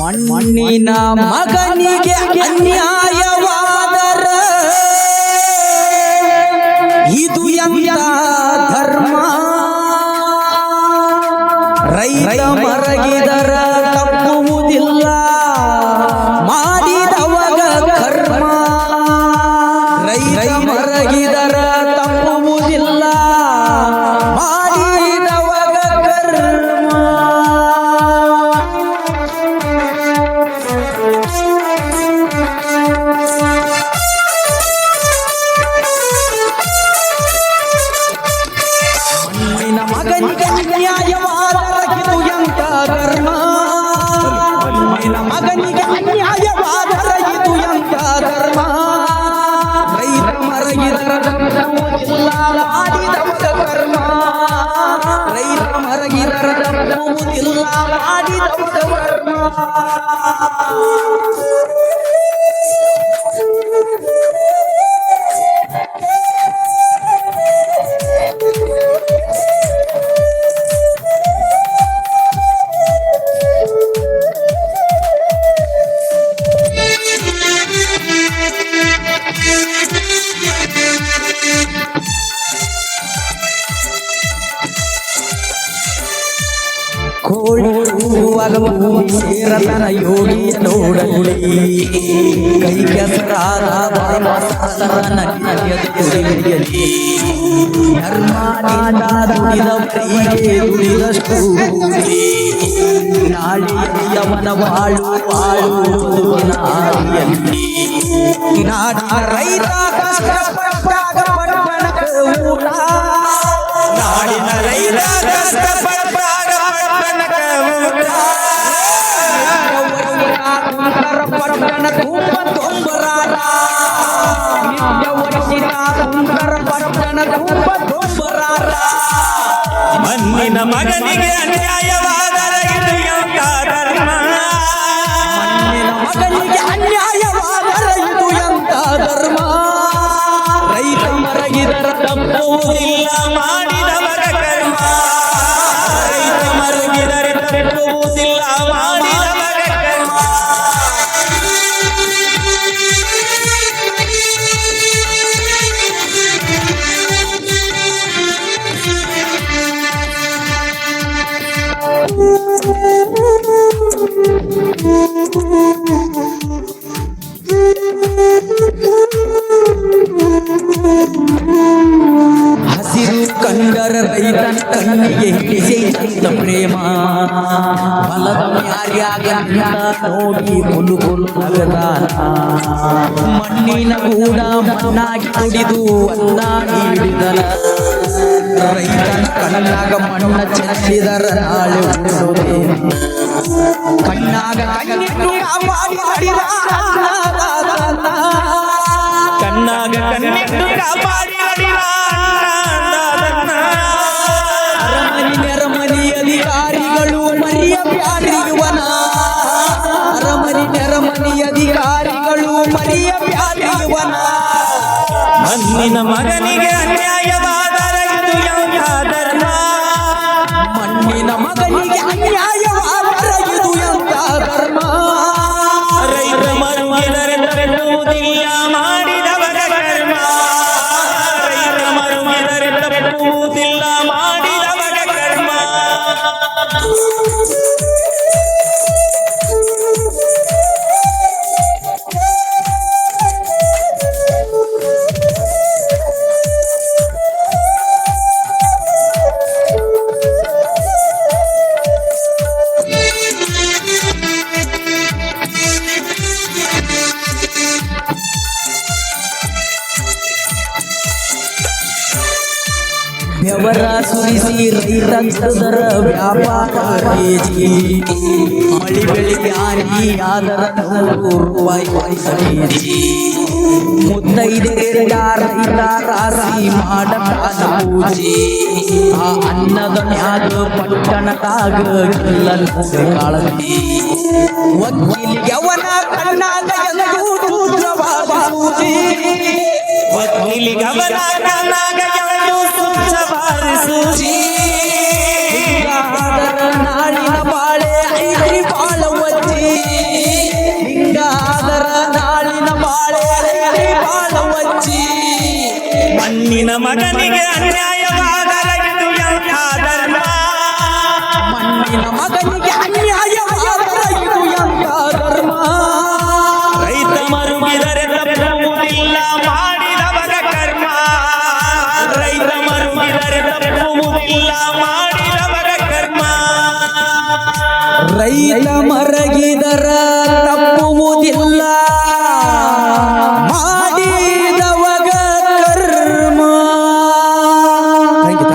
ಮಣ್ಣಿನ ಮಗನಿಗೆ ಅನ್ಯಾಯವಾದರ ಇದು ಎಂತ ಧರ್ಮ ರೈತ ಮರಗಿದರ ತಪ್ಪುವುದಿಲ್ಲ ಮಾಡಿದವಗ ಕರ್ಮ ರೈತ ಮರಗಿದರ ತಪ್ಪುವುದಿಲ್ಲ ಮಾಡಿದವಗ ಕರ್ಮ ಮಣ್ಣಿನ ಮಗನಿಗೆ ಅನ್ಯಾಯವಾದರಗಿದು ಎಂತ ಧರ್ಮ ಮಣ್ಣಿನ ಮಗನಿಗೆ ಅನ್ಯಾಯವಾದರಗಿದು ಎಂತ ಧರ್ಮ ರೈತ ಮರಗಿದರ ತಪ್ಪುವುದಿಲ್ಲ ಮಾಡಿದವಗ ಕರ್ಮ ರೈತ ಮರಗಿದರ ತಪ್ಪುವುದಿಲ್ಲ ಮಾಡಿದವಗ ಕರ್ಮ ಕೋಳುವಾಗ ಭೂಮಿ ಸೇರತನ ಯೋಗಿ ನೋಡಲಿ ಕೈ ಕೆಸರಾದ ನದಿಯಲಿ ಧರ್ಮದಿಂದ ದುಡಿದವರಿಗೆ ದುಡಿದಷ್ಟು ನಾಡಿಯವನ ಬಾಳು ಬಾಳು ಬದುಕಿನ ಹಾದಿಯಲ್ಲಿ ನಾಡಿನ ರೈತ ಕಷ್ಟಪಟ್ಟಾಗ ಪಟ್ಟಣಕ ಊಟ ನಾಡಿನ ರೈತ ಕಷ್ಟಪಟ್ಟಾಗ ಪಟ್ಟಣಕ ಊಟ ಪಟ್ಟಣ ತುಂಬ ತೊಂಬರಾಟ ನಿತ್ಯ ವರ್ಷಿತ ಸುಂದರ ಪಟ್ಟಣ ತುಂಬ ತೊಂಬರಾಟ ಮಣ್ಣಿನ ಮಗನಿಗೆ ಅನ್ಯಾಯವಾದರೆ ಇದು ಎಂತ ಧರ್ಮ ಮಣ್ಣಿನ ಮಗನಿಗೆ ಅನ್ಯಾಯವಾದರೆ ಇದು ಎಂತ ಧರ್ಮ ರೈತ ಮರಗಿದರ ತಪ್ಪುವುದಿಲ್ಲ ಮಾಡಿದವರ ಕರ್ಮ ರೈತ ಮರಗಿದರೆ ತಪ್ಪುವುದಿಲ್ಲ ಮಾಡಿದವರ ಕರ್ಮ ಹಸಿರು ಕಂಡರ ರೈತನ ಕಣ್ಣಿಗೆ ಹಿಡಿಸಿದ ಪ್ರೇಮ ಹೊಲದ ಮ್ಯಾರ್ಯಾಗ ನೋಡಿ ಮುಲುಗುಲು ನಗದಾನ ಮಣ್ಣಿನ ಕೂಡ ಮಣ್ಣಾಗಿ ಕುಡಿದು ಅನ್ನಾಗಿ ಹಿಡಿದನ ರೈತನ ಕಣ್ಣಾಗ ಮಣ್ಣ ಚೆಲ್ಲಿದರ ನಾಳೆ ಉಳಿಸೋದೆ ಕಣ್ಣಾಗ ಕಣ್ಣಿಟ್ಟು ಕಾಪಾಡಿ ಹಡಿದ ಕಣ್ಣಾಗ ಕಣ್ಣಿಟ್ಟು ಕಾಪಾಡಿ ಹಡಿದ ಅರಮನಿ ನೆರಮನಿ ಅಧಿಕಾರಿಗಳು ಮರಿಯ ಬ್ಯಾಡ್ರಿಯುವನ ಅರಮನಿ ನೆರಮನಿ ಅಧಿಕಾರಿಗಳು ಮರಿಯ ಬ್ಯಾಡ್ರಿಯುವನ ಮಣ್ಣಿನ ಮಗನಿಗೆ ಅನ್ಯಾಯವಾದರೆ ಇದು ಎಂತ ಧರ್ಮ ಮಣ್ಣಿನ ಮಗನಿಗೆ ಅನ್ಯಾಯವಾದರೆ ಇದು ಎಂತ ಧರ್ಮ ರೈತ ಮರುಗಿದರೆ ತಪ್ಪುವುದಿಲ್ಲ ಮಾಡಿದವರ ಕರ್ಮ ರೈತ ಮರುಗಿದರೆ ತಪ್ಪುವುದಿಲ್ಲ ಮಾಡಿದವರ ಕರ್ಮ ಬೆವರ ಸುರಿಸಿ ರೈತರ ವ್ಯಾಪಾರ ಹೇಜಿ ಮಳಿ ಬೆಳಿಗ್ಗೆ ಆರಿ ಆದರ 100 ರೂಪಾಯಿ ಸರಿಜಿ ಮುತ್ತೈದೆಯರ ರೈತ ರಾಶಿ ಮಾಡತಾನ ಪೂಜೆ ಆ ಅನ್ನದ ಮ್ಯಾಗ ಪಟ್ಟಣದಾಗ ಗಿಲ್ಲನ ಕಾಳತಿ ವಕೀಲಿಗೆ ಅವನ ಕಣ್ಣಾಗ ಎಂದು ಸೂತ್ರವಾದ ಪೂಜೆ ವಕೀಲಿಗೆ ಅವನ ಕಣ್ಣಾಗ ಎಂದು ಸೂತ್ರವಾದ ಸೂಜಿ ನಾಳಿನ ಬಾಳೆ ಐದರಿ ಬಾಳ ವಜ್ಜಿ ಮಣ್ಣಿನ ಮಗನಿಗೆ ಅನ್ಯಾಯವಾದರೆ ಇದು ಎಂಥ ಧರ್ಮ ಮಣ್ಣಿನ ಮಗನಿಗೆ ಅನ್ಯಾಯವಾದರೆ ಇದು ಎಂಥ ಧರ್ಮ ರೈತ ಮರುಗಿದರೆ ತಪ್ಪುವುದಿಲ್ಲ ಮಾಡಿದವರ ಕರ್ಮ ರೈತ ಮರುಗಿದರೆ ತಪ್ಪುವುದಿಲ್ಲ ಮಾಡಿದವರ ಕರ್ಮ ರೈತ ಮರಗಿ